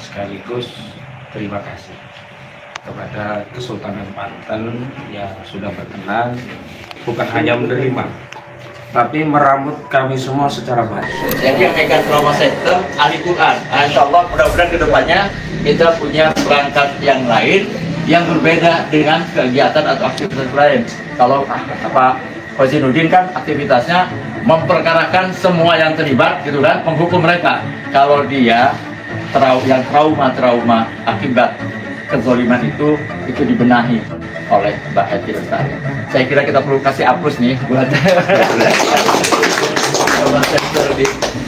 sekaligus terima kasih kepada Kesultanan Banten yang sudah berkenan bukan hanya menerima tapi meramut kami semua secara baik. Jadi yang megang trauma center ahli Quran. Insya Allah mudah-mudahan kedepannya kita punya perangkat yang lain yang berbeda dengan kegiatan atau aktivitas lain. Kalau Pak Kozinudin kan aktivitasnya memperkarakan semua yang terlibat, gitu kan, menghukum mereka. Kalau dia yang trauma akibat kezoliman itu dibenahi oleh Mbak Eti Lestari. Saya kira kita perlu kasih aplaus nih buat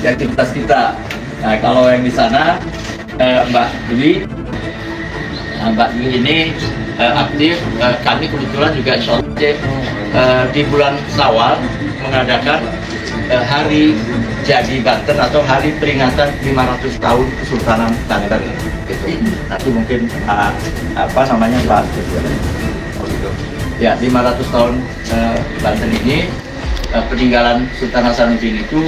di aktivitas kita. Nah, kalau yang di sana Mbak Dwi ini aktif. Kami kebetulan juga insya Allah di bulan Syawal mengadakan hari jadi Banten atau hari peringatan 500 tahun Kesultanan Banten. Gitu. Nanti mungkin Pak ya 500 tahun Banten ini peninggalan Sultan Hasanuddin itu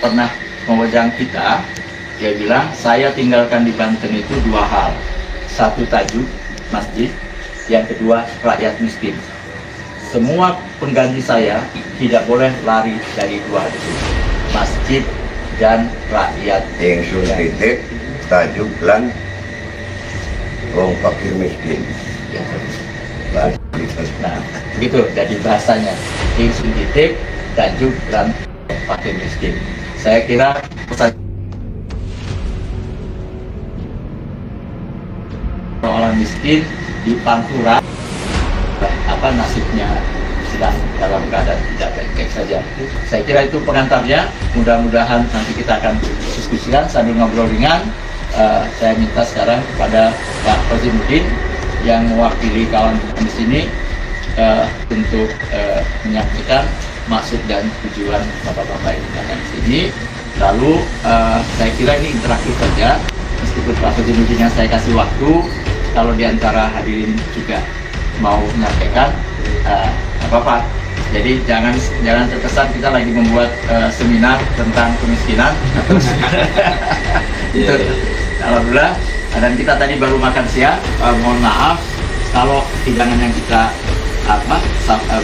pernah mewajang kita. Dia bilang saya tinggalkan di Banten itu dua hal, satu tajuk masjid, yang kedua rakyat miskin. Semua pengganti saya tidak boleh lari dari dua itu, masjid dan rakyat. Yang titik tajuk lan wong fakir miskin. Nah, begitu jadi bahasanya. Yang titik tajuk lan fakir miskin. Saya kira pesan orang miskin di Pantura nasibnya sedang dalam keadaan tidak baik-baik saja. Saya kira itu pengantarnya. Mudah-mudahan nanti kita akan diskusikan sambil ngobrol ringan. Saya minta sekarang kepada Pak Kozinudin yang mewakili kawan di sini untuk menyampaikan maksud dan tujuan bapak-bapak yang datang di sini. Lalu saya kira ini interaktif saja. Meskipun Pak Kozinudin yang saya kasih waktu, kalau diantara hadirin juga mau menyampaikan apa-apa. Jadi jangan terkesan kita lagi membuat seminar tentang kemiskinan. Itu alhamdulillah. Dan kita tadi baru makan siang. Mohon maaf kalau hidangan yang kita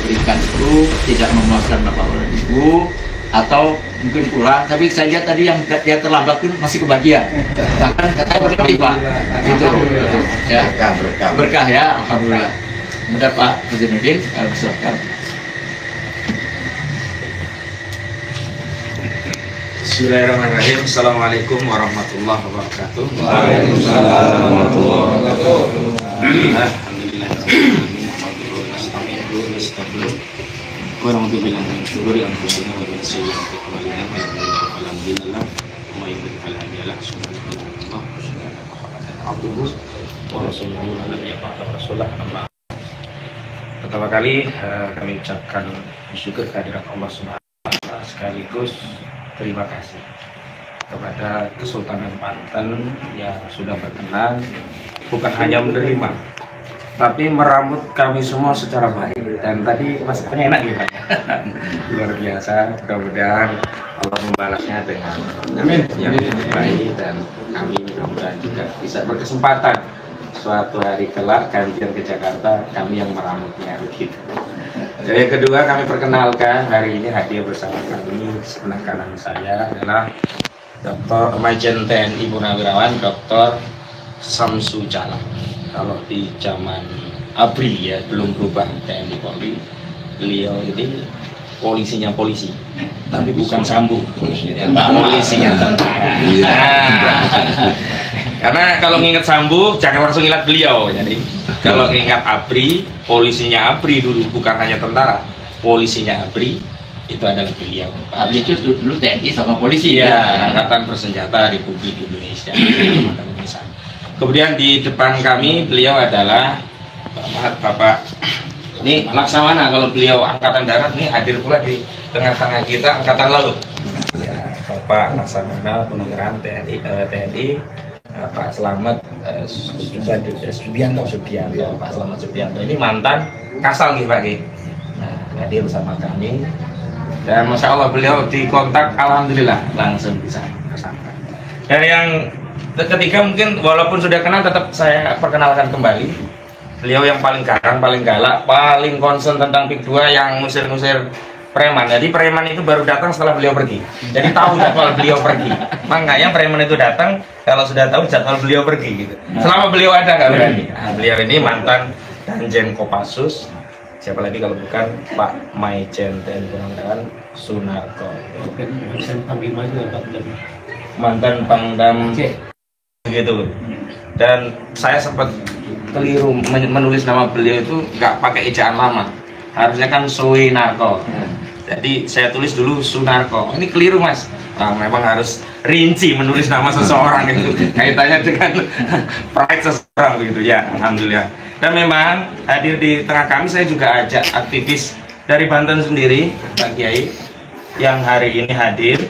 berikan itu tidak memuaskan Bapak Ibu atau mungkin kurang. Tapi saya lihat tadi yang dia terlambat pun masih kebagian. Bahkan katanya berlebih Pak. Itu ya berkah ya. Alhamdulillah. Mudah Pak Kozinudin, silakan. Bismillahirrahmanirrahim. Assalamualaikum warahmatullahi wabarakatuh. Waalaikumsalam warahmatullahi wabarakatuh. Alhamdulillah. Pertama kali kami ucapkan syukur kehadirat Allah Subhanahu wa Ta'ala sekaligus terima kasih kepada Kesultanan Banten yang sudah berkenan bukan hanya menerima tapi meramut kami semua secara baik. Dan tadi masakannya enak ya Pak. Luar biasa. Mudah-mudahan Allah membalasnya dengan yang baik, dan kami mudah-mudahan juga bisa berkesempatan suatu hari kelak gantian ke Jakarta kami yang meramutnya begitu. Jadi yang kedua, kami perkenalkan hari ini hadir bersama kami sebelah kanan saya adalah Dr. Majen TNI Purnawirawan Dr. Samsu Cala. Kalau di zaman ABRI ya, belum berubah TNI Polri, beliau ini polisinya polisi, tapi bukan Sambu, polisinya tentara. Karena kalau nginget Sambu jangan langsung ingat beliau. Jadi kalau ngingat ABRI, polisinya ABRI dulu, bukan hanya tentara, polisinya ABRI itu adalah beliau. ABRI itu dulu TNI sama polisi ya, Angkatan Bersenjata Republik Indonesia. Kemudian di depan kami beliau adalah Bapak ini Laksamana. Kalau beliau Angkatan Darat ini hadir pula di tengah-tengah kita Angkatan Laut. Ya, Bapak Laksamana Purnawirawan TNI Pak Slamet Subianto. Pak Slamet Subianto ini mantan Kasal nih Pak. Nah, hadir bersama kami. Dan Masya Allah beliau dikontak, alhamdulillah langsung bisa kesana. Dan yang Ketiga mungkin walaupun sudah kenal tetap saya perkenalkan kembali. Beliau yang paling garang, paling galak, paling concern tentang PIK 2 yang ngusir-ngusir preman. Jadi preman itu baru datang setelah beliau pergi. Jadi tahu jadwal beliau pergi. Makanya preman itu datang kalau sudah tahu jadwal beliau pergi gitu. Selama beliau ada nggak berani. Nah, beliau ini mantan Danjen Kopassus. Siapa lagi kalau bukan Pak Maijen TNI Pangdam Sunarko. Mantan Pangdam gitu. Dan saya sempat keliru menulis nama beliau itu nggak pakai ejaan lama, harusnya kan Suinarko. Jadi saya tulis dulu Sunarko. Ini keliru mas. Nah, memang harus rinci menulis nama seseorang itu kaitannya dengan pride seseorang begitu ya. Alhamdulillah. Dan memang hadir di tengah kami saya juga ajak aktivis dari Banten sendiri, Pak Kiai, yang hari ini hadir.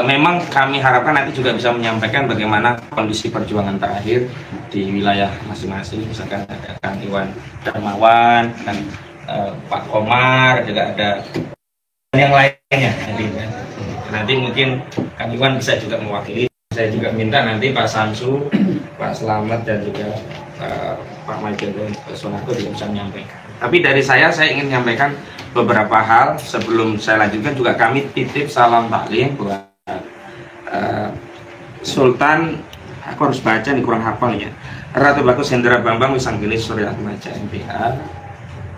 Memang kami harapkan nanti juga bisa menyampaikan bagaimana kondisi perjuangan terakhir di wilayah masing-masing. Misalkan ada Kang Iwan Darmawan, dan Pak Komar, juga ada yang lainnya. Nanti mungkin Kang Iwan bisa juga mewakili. Saya juga minta nanti Pak Samsu, Pak Slamet, dan juga Pak Maijen Sunarko juga bisa menyampaikan. Tapi dari saya ingin menyampaikan beberapa hal. Sebelum saya lanjutkan juga kami titip salam taklim buat Sultan, aku harus baca nih kurang hafal ya, Ratu Bagus Hendra Bambang Wisanggeni Surya Atmaja MPH.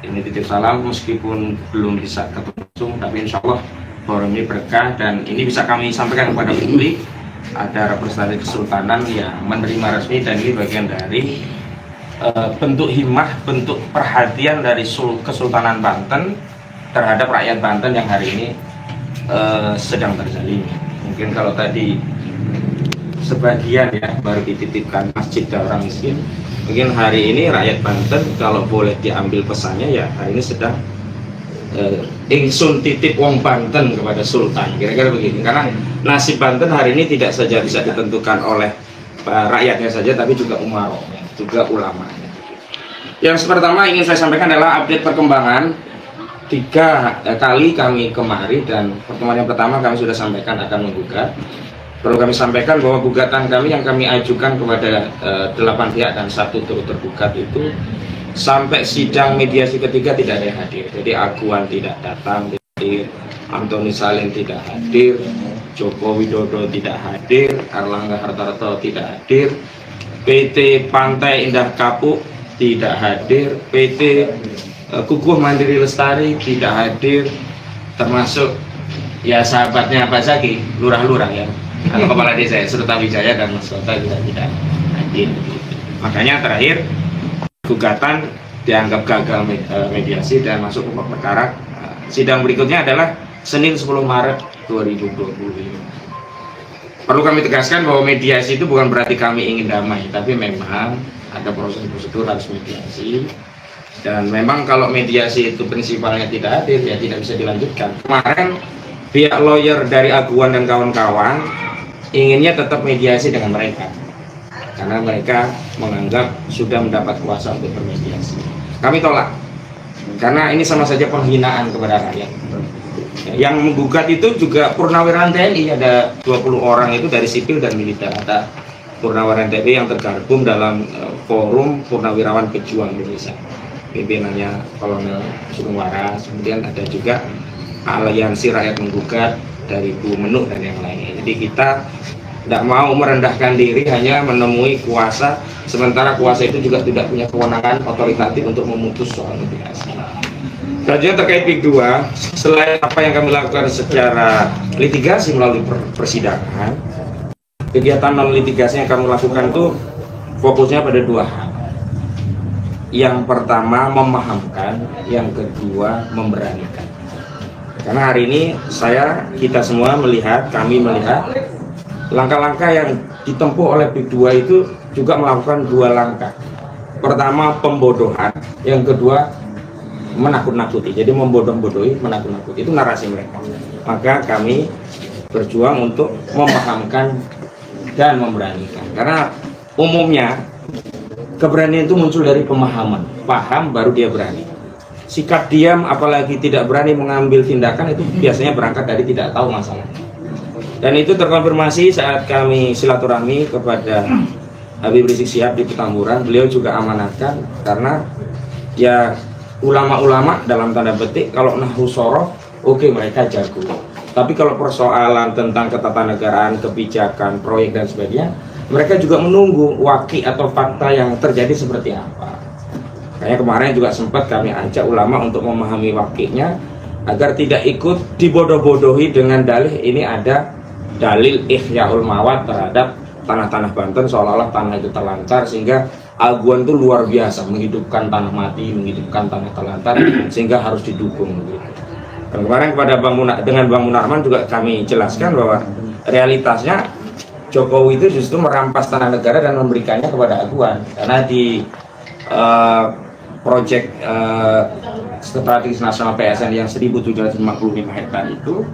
Ini titip salam meskipun belum bisa ketemu langsung, tapi insya Allah forum ini berkah dan ini bisa kami sampaikan kepada publik. Ada representatif kesultanan yang menerima resmi dan ini bagian dari bentuk himmah, bentuk perhatian dari Kesultanan Banten terhadap rakyat Banten yang hari ini sedang terzalimi. Mungkin kalau tadi sebagian ya baru dititipkan masjid dan orang miskin, mungkin hari ini rakyat Banten kalau boleh diambil pesannya ya hari ini sedang ingsun titip wong Banten kepada Sultan, kira-kira begini. Karena nasib Banten hari ini tidak saja bisa ditentukan oleh rakyatnya saja, tapi juga umaroknya, juga ulamanya. Yang pertama ingin saya sampaikan adalah update perkembangan 3 kali kami kemari, dan pertemuan yang pertama kami sudah sampaikan akan menggugat. Perlu kami sampaikan bahwa gugatan kami yang kami ajukan kepada 8 pihak dan 1 turut tergugat itu sampai sidang mediasi ketiga tidak ada yang hadir. Jadi Aguan tidak datang, Antoni Salim tidak hadir, Joko Widodo tidak hadir, Erlangga Hartarto tidak hadir, PT Pantai Indah Kapuk tidak hadir, PT Kukuh Mandiri Lestari tidak hadir, termasuk ya sahabatnya Pak Zaki, lurah-lurah ya, atau kepala desa Surta Wijaya dan Mas Kota juga tidak hadir. Makanya terakhir gugatan dianggap gagal mediasi dan masuk pokok perkara. Sidang berikutnya adalah Senin 10 Maret 2025. Perlu kami tegaskan bahwa mediasi itu bukan berarti kami ingin damai, tapi memang ada proses prosedur harus mediasi. Dan memang kalau mediasi itu prinsipalnya tidak hadir, ya tidak bisa dilanjutkan. Kemarin pihak lawyer dari Aguan dan kawan-kawan inginnya tetap mediasi dengan mereka, karena mereka menganggap sudah mendapat kuasa untuk bermediasi. Kami tolak, karena ini sama saja penghinaan kepada rakyat. Yang menggugat itu juga purnawirawan TNI, ada 20 orang itu dari sipil dan militer. Ada purnawirawan TNI yang tergabung dalam forum Purnawirawan Pejuang Indonesia, pimpinannya Kolonel Sugeng Waras. Kemudian ada juga aliansi rakyat menggugat dari Bu Menuk dan yang lainnya. Jadi kita tidak mau merendahkan diri hanya menemui kuasa, sementara kuasa itu juga tidak punya kewenangan otoritatif untuk memutus soal mediasi. Selanjutnya terkait PIK 2, selain apa yang kami lakukan secara litigasi melalui persidangan, kegiatan non litigasi yang kami lakukan itu fokusnya pada 2 hal. Yang pertama memahamkan, yang kedua memberanikan. Karena hari ini kita semua melihat, kami melihat langkah-langkah yang ditempuh oleh PIK 2 itu juga melakukan 2 langkah. Pertama pembodohan, yang kedua menakut-nakuti. Jadi membodoh-bodohi, menakut-nakuti, itu narasi mereka. Maka kami berjuang untuk memahamkan dan memberanikan. Karena umumnya keberanian itu muncul dari pemahaman. Paham baru dia berani. Sikap diam apalagi tidak berani mengambil tindakan itu biasanya berangkat dari tidak tahu masalahnya. Dan itu terkonfirmasi saat kami silaturahmi kepada Habib Rizik Syihab di Petamburan. Beliau juga amanatkan karena ya ulama-ulama dalam tanda petik kalau nahwu shoroh oke, mereka jago. Tapi kalau persoalan tentang ketatanegaraan, kebijakan, proyek dan sebagainya, mereka juga menunggu waki atau fakta yang terjadi seperti apa. Kayaknya kemarin juga sempat kami ajak ulama untuk memahami wakinya agar tidak ikut dibodoh-bodohi dengan dalih ini ada dalil ihya'ul mawat terhadap tanah-tanah Banten seolah-olah tanah itu terlantar sehingga aguan itu luar biasa menghidupkan tanah mati, menghidupkan tanah terlantar sehingga harus didukung gitu. Dan kemarin kepada dengan Bang Munarman juga kami jelaskan bahwa realitasnya Jokowi itu justru merampas tanah negara dan memberikannya kepada aguan karena di proyek strategis nasional PSN yang 1755 hektar itu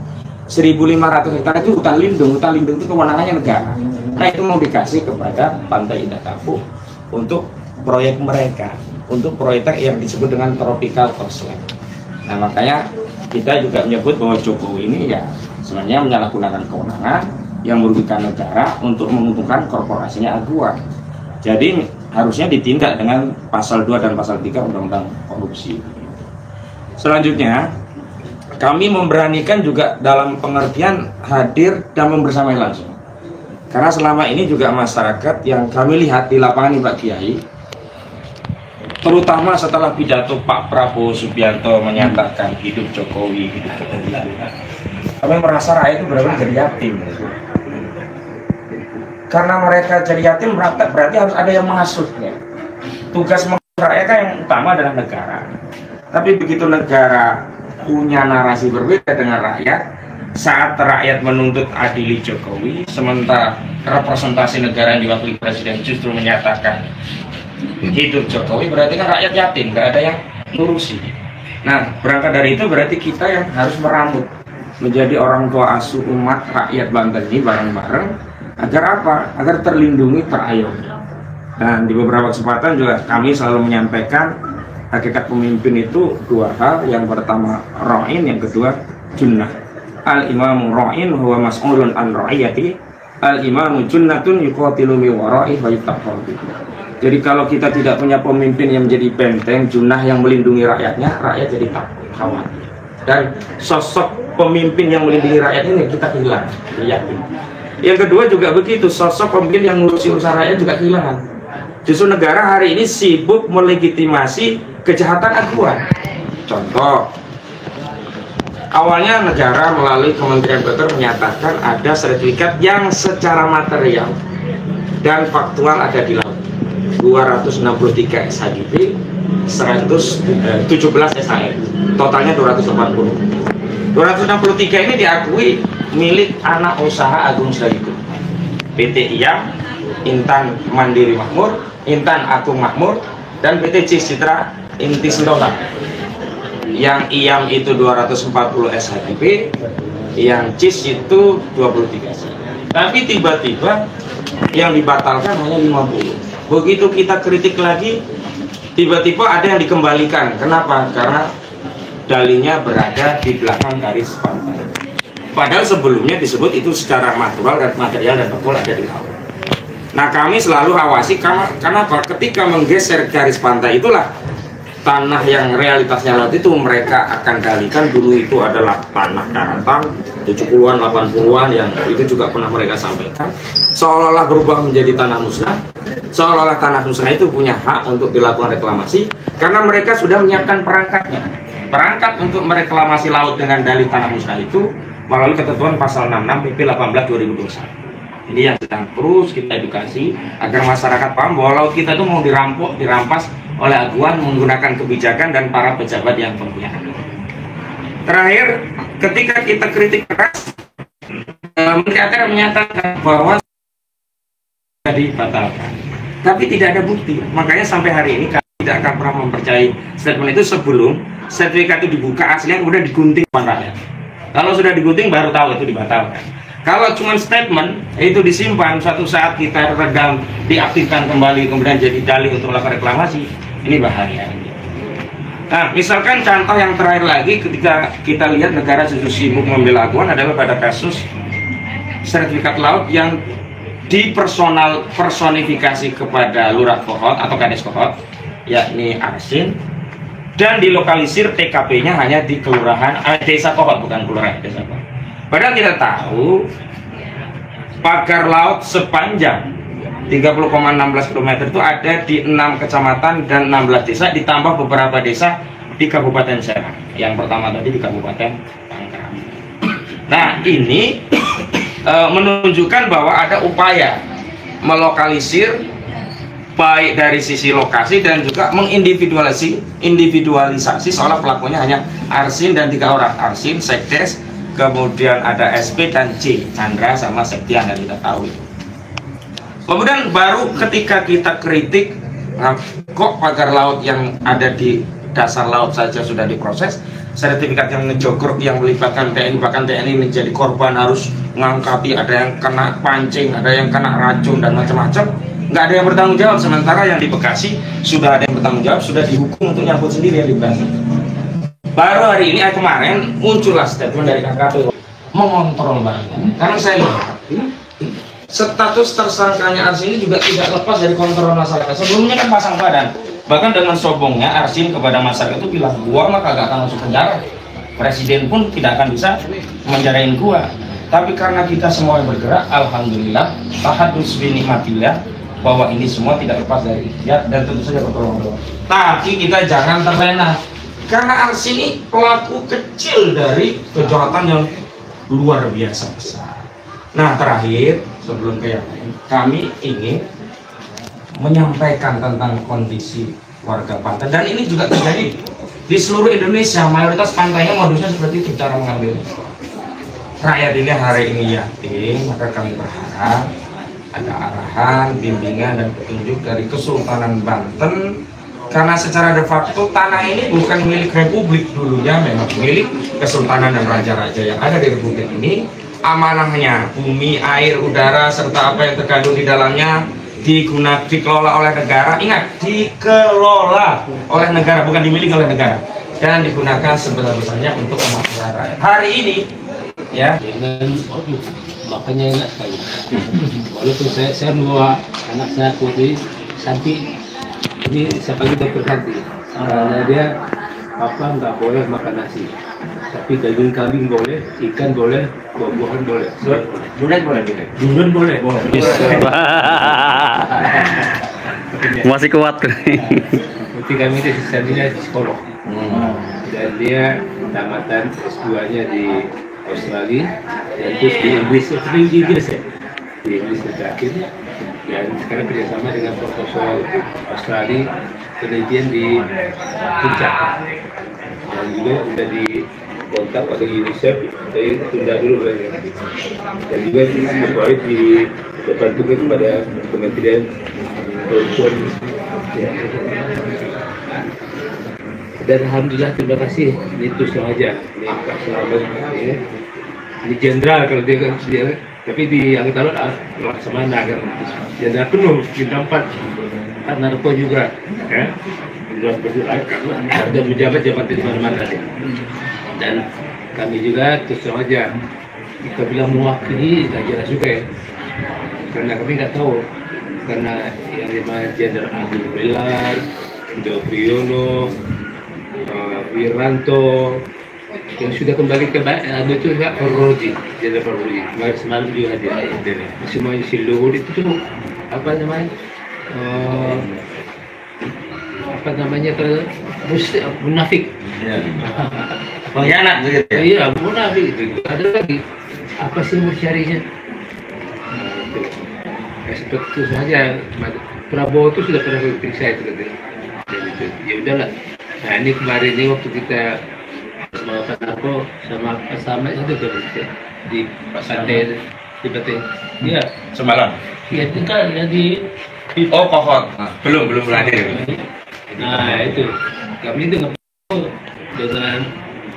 1.500 hektar itu hutan lindung itu kewenangannya negara. Nah itu mau dikasih kepada Pantai Indah Kapuk untuk proyek mereka, untuk proyek yang disebut dengan tropical coastline. Nah makanya kita juga menyebut bahwa Jokowi ini ya sebenarnya menyalahgunakan kewenangan yang merugikan negara untuk menguntungkan korporasinya aguan. Jadi harusnya ditindak dengan pasal 2 dan pasal 3 Undang-Undang Korupsi. Selanjutnya kami memberanikan juga dalam pengertian hadir dan membersamai langsung. Karena selama ini juga masyarakat yang kami lihat di lapangan ini Pak Kiai, terutama setelah pidato Pak Prabowo Subianto menyatakan hidup Jokowi, kami merasa rakyat itu benar-benar jadi yatim. Karena mereka jadi yatim berarti harus ada yang mengasuhnya. Tugas rakyat kan yang utama adalah negara. Tapi begitu negara punya narasi berbeda dengan rakyat, saat rakyat menuntut adili Jokowi, sementara representasi negara yang diwakili presiden justru menyatakan hidup Jokowi, berarti kan rakyat yatim, nggak ada yang ngurusi. Nah, berangkat dari itu berarti kita yang harus merambut menjadi orang tua asuh umat rakyat Banten ini bareng-bareng, agar apa? Agar terlindungi, terayomi. Dan di beberapa kesempatan juga kami selalu menyampaikan hakikat pemimpin itu dua hal. Yang pertama ra'in, yang kedua junnah. Al-imamu ra'in huwa mas'ulun an ra'iyati. Al-imamu junnatun yuqatilu mi wara'i wa yuttaqal. Jadi kalau kita tidak punya pemimpin yang menjadi benteng, junnah yang melindungi rakyatnya, rakyat jadi takut, khawatir. Dan sosok pemimpin yang melindungi rakyat ini kita hilang, yakin. Yang kedua juga begitu, sosok pemimpin yang ngurusi urusan rakyat juga kehilangan. Justru negara hari ini sibuk melegitimasi kejahatan aguan. Contoh, awalnya negara melalui Kementerian PUPR menyatakan ada sertifikat yang secara material dan faktual ada di laut. 263 SHGB, 117 SHM, totalnya 280. 263 ini diakui milik anak usaha Agung Sedayu, PT IAM, Intan Mandiri Makmur, Intan Agung Makmur, dan PT Citra Inti Sentosa. Yang IAM itu 240 SHGB, yang CIS itu 23. Tapi tiba-tiba yang dibatalkan hanya 50. Begitu kita kritik lagi, tiba-tiba ada yang dikembalikan. Kenapa? Karena dalihnya berada di belakang garis pantai. Padahal sebelumnya disebut itu secara material dan faktual ada di laut. Nah kami selalu awasi, kenapa? Ketika menggeser garis pantai itulah tanah yang realitasnya laut itu mereka akan dalihkan. Dulu itu adalah tanah daratan 70-an 80-an yang itu juga pernah mereka sampaikan, seolah-olah berubah menjadi tanah musnah, seolah-olah tanah musnah itu punya hak untuk dilakukan reklamasi karena mereka sudah menyiapkan perangkatnya. Perangkat untuk mereklamasi laut dengan dalih tanah musnah itu melalui ketentuan pasal 66 PP 18 2021. Ini yang sedang terus kita edukasi agar masyarakat paham bahwa laut kita itu mau dirampas oleh aguan menggunakan kebijakan dan para pejabat yang berpihak. Terakhir, ketika kita kritik keras, Menteri Agama menyatakan bahwa dibatalkan, tapi tidak ada bukti. Makanya sampai hari ini kami tidak akan pernah mempercayai statement itu sebelum sertifikat itu dibuka aslinya kemudian digunting rakyat. Kalau sudah digunting baru tahu itu dibatalkan. Kalau cuma statement itu disimpan, suatu saat kita redam, diaktifkan kembali kemudian jadi dalih untuk melakukan reklamasi, ini bahaya. Nah, misalkan contoh yang terakhir lagi ketika kita lihat negara justru sibuk membela aguan adalah pada kasus sertifikat laut yang personifikasi kepada Lurah Kohot atau Kades Kohot, yakni Arsin, dan dilokalisir TKP-nya hanya di kelurahan Desa Kohot, bukan kelurahan Desa Kohot. Padahal kita tahu pagar laut sepanjang 30,16 km itu ada di 6 kecamatan dan 16 desa, ditambah beberapa desa di Kabupaten Serang. Yang pertama tadi di Kabupaten Pangkal. Nah, ini menunjukkan bahwa ada upaya melokalisir baik dari sisi lokasi dan juga individualisasi seolah pelakunya hanya Arsin dan 3 orang, Arsin, Sekdes, kemudian ada SP dan C, Chandra sama Septian, yang kita tahu itu. Kemudian baru ketika kita kritik, kok pagar laut yang ada di dasar laut saja sudah diproses, sertifikat yang ngejogrok yang melibatkan TNI, bahkan TNI menjadi korban harus ngangkati, ada yang kena pancing, ada yang kena racun dan macam-macam, nggak ada yang bertanggung jawab. Sementara yang di Bekasi sudah ada yang bertanggung jawab, sudah dihukum untuk nyambut sendiri yang di Bekasi. Baru hari ini, kemarin muncullah statement dari KKP mengontrol banget, karena saya lihat status tersangkanya Arsin ini juga tidak lepas dari kontrol masyarakat. Sebelumnya kan pasang badan, bahkan dengan sombongnya Arsin kepada masyarakat itu bilang, gua mah kagak akan masuk penjara, presiden pun tidak akan bisa menjarain gua. Tapi karena kita semua yang bergerak, alhamdulillah, tahadus binikmatillah, bahwa ini semua tidak lepas dari ikhtiar dan tentu saja pertolongan. Tapi kita jangan terlena, karena Arsin ini pelaku kecil dari kejahatan yang luar biasa besar. Nah, terakhir sebelum ke yang lain, kami ingin menyampaikan tentang kondisi warga pantai, dan ini juga terjadi di seluruh Indonesia. Mayoritas pantainya modusnya seperti itu cara mengambil. Rakyat ini hari ini yatim, maka kami berharap ada arahan, bimbingan dan petunjuk dari Kesultanan Banten, karena secara de facto tanah ini bukan milik Republik, dulunya memang milik Kesultanan dan Raja-Raja yang ada di Republik ini. Amanahnya bumi, air, udara serta apa yang terkandung di dalamnya dikelola oleh negara. Ingat, dikelola oleh negara, bukan dimiliki oleh negara, dan digunakan sebesar-besarnya untuk kemakmuran rakyat. Hari ini ya, makanya enak sekali. Walaupun saya membawa anak saya Putri Santi, ini saya panggil dokter Santi, karena dia apa nggak boleh makan nasi, tapi daging kambing boleh, ikan boleh, buah-buahan boleh. durian boleh, Durian boleh. Masih kuat. Putri kami itu sisanya psikolog, dan dia tamatan S2-nya di Australia dan terus di Inggris, di Inggris terakhir, dan sekarang kerjasama dengan Profesor Australia penelitian di Puncak, dan juga sudah di kontak pada UNICEF, tapi tunda dulu dan juga berbaik di depan tugas pada Kementerian Perempuan. Dan alhamdulillah, terima kasih. Ini terus aja, ini Pak Selamat, ya. Ini jenderal kalau dia tapi di Angkatan Laut Laksamana kan jenderal penuh, bintang 4 narko juga, ya. Dan menjabat jabatan di mana-mana. Dan kami juga terus aja kita bilang mewakili, tak jelas juga ya, karena kami nggak tahu, karena yang lima jenderal Agung Belar, Do Priyono, Wiranto yang sudah kembali ke itu ya, Farroji, Jenderal Farroji, semalam juga hadir. Semuanya si Luhur itu tuh apa namanya, kalau munafik, pengkhianat begitu ya? Iya, munafik itu. Ada lagi apa sih mau carinya? Seperti itu saja. Prabowo itu sudah pernah diperiksa itu katanya. Ya udahlah. Nah, ini kemarin ini waktu kita sama Pak Narko sama itu di pantai di pantai. Iya. Semalam. Iya, itu kan ya di Kohot. Belum lahir. Nah, itu kami dengan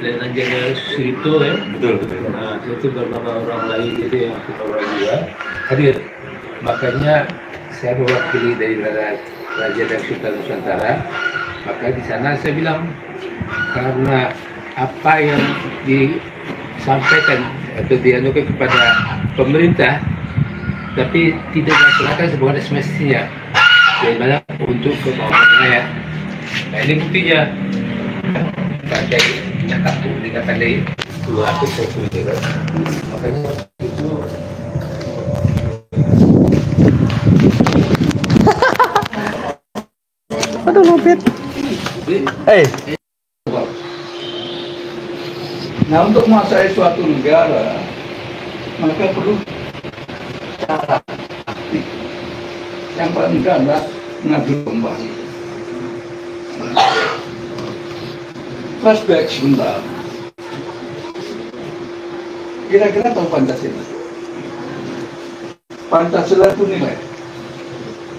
Letnan Jenderal Suryipto ya. Betul. Nah, itu beberapa orang lain itu yang kita orang juga hadir. Makanya saya mewakili dari Raja dan Sultan Nusantara. Maka di sana saya bilang, karena apa yang disampaikan atau dianukan kepada pemerintah, tapi tidak dilaksanakan sebagai semestinya. Bagaimana untuk kemauan rakyat. Nah ini buktinya. Pakai cakap dikatakan dari dua atau satu juga. Makanya itu. Aduh lupit. Nah, untuk menguasai suatu negara, maka perlu cara aktif. Yang paling mudah adalah mengadu domba. Flashback sebentar. Kira-kira tahu Pancasila? Pancasila itu nilai.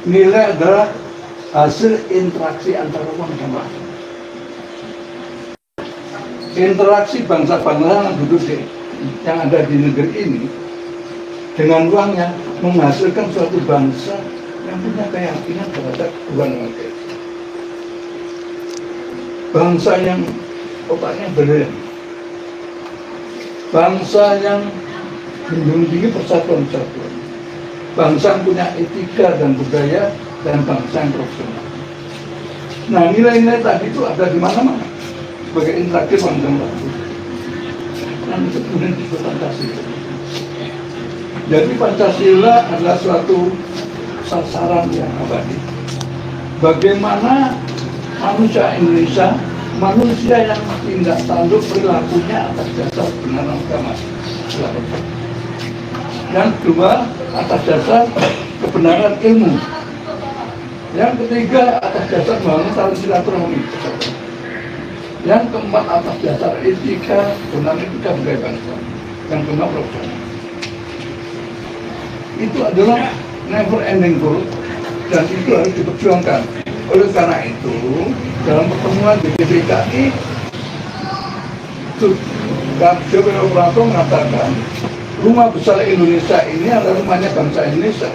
Nilai adalah hasil interaksi antara uang dan bangsa. Interaksi bangsa-bangsa yang ada di negeri ini dengan uangnya menghasilkan suatu bangsa yang punya keyakinan terhadap Tuhan mereka. Bangsa yang otaknya brilian, bangsa yang menjunjung tinggi persatuan-persatuan, bangsa yang punya etika dan budaya, dan bangsa yang profesional. Nah, nilai-nilai tadi itu ada di mana-mana sebagai interaksi bangsa bangsa. Dan itu kemudian disebut Pancasila. Jadi Pancasila adalah suatu sasaran yang abadi. Bagaimana manusia Indonesia, manusia yang tidak tanduk perilakunya atas dasar kebenaran agama. Yang kedua, atas dasar kebenaran ilmu. Yang ketiga, atas dasar membangun tali silaturahmi. Yang keempat, atas dasar etika, benar etika budaya bangsa. Yang kelima, profesional. Itu adalah never ending goal dan itu harus diperjuangkan. Oleh karena itu, dalam pertemuan di DKI, Jokowi Widodo mengatakan rumah besar Indonesia ini adalah rumahnya bangsa Indonesia.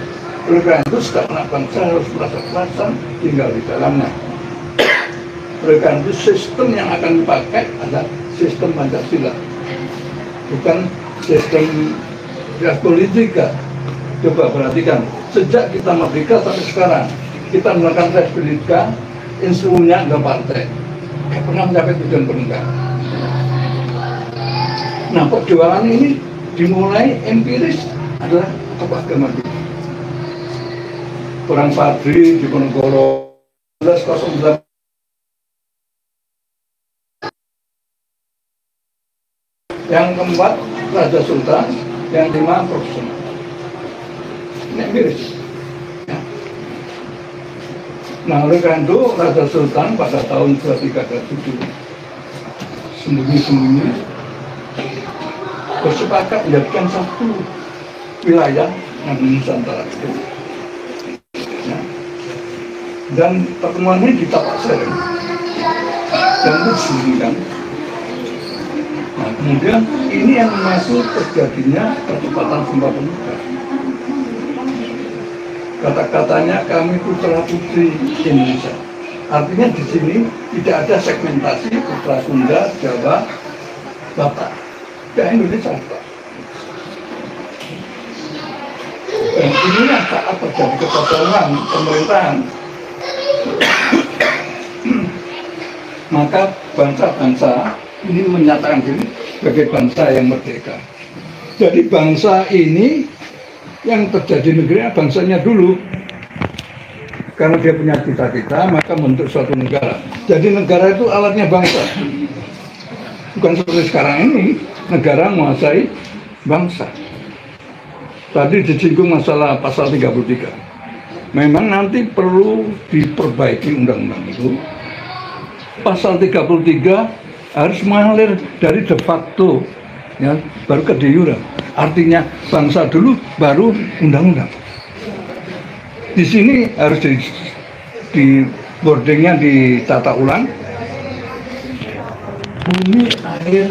Oleh karena itu, setiap anak bangsa harus merasa kerasan tinggal di dalamnya. Oleh karena itu, sistem yang akan dipakai adalah sistem Pancasila, bukan sistem politika. Coba perhatikan, sejak kita merdeka sampai sekarang, kita melakukan tes pendidikan, instrumennya adalah partai. Tidak pernah mencapai tujuan pernikahan. Nah, perjuangan ini dimulai empiris adalah tokoh agama. Perang Padri di Ponorogo 1908. Yang keempat, Raja Sultan. Yang kelima, profesional. Ini empiris. Ya. Nah, oleh karena itu, Raja Sultan pada tahun 2327 sembunyi-sembunyi bersepakat menjadikan satu wilayah yang Nusantara itu. Ya. Dan pertemuan ini di Tapak Sereng dan itu disembunyikan. Nah, kemudian ini yang masuk terjadinya percepatan Sumpah Pemuda. Kata-katanya kami putra putri Indonesia. Artinya di sini tidak ada segmentasi putra Sunda, Jawa, Batak. Ya Indonesia. Dan inilah saat terjadi kekosongan pemerintahan. Maka bangsa-bangsa ini menyatakan diri sebagai bangsa yang merdeka. Jadi bangsa ini yang terjadi negerinya bangsanya dulu. Karena dia punya cita-cita, maka membentuk suatu negara. Jadi negara itu alatnya bangsa. Bukan seperti sekarang ini, negara menguasai bangsa. Tadi disinggung masalah pasal 33. Memang nanti perlu diperbaiki undang-undang itu. Pasal 33 harus mengalir dari de facto, ya, baru ke de jure. Artinya bangsa dulu, baru undang-undang. Di sini harus di boardingnya ditata ulang. Bumi, air,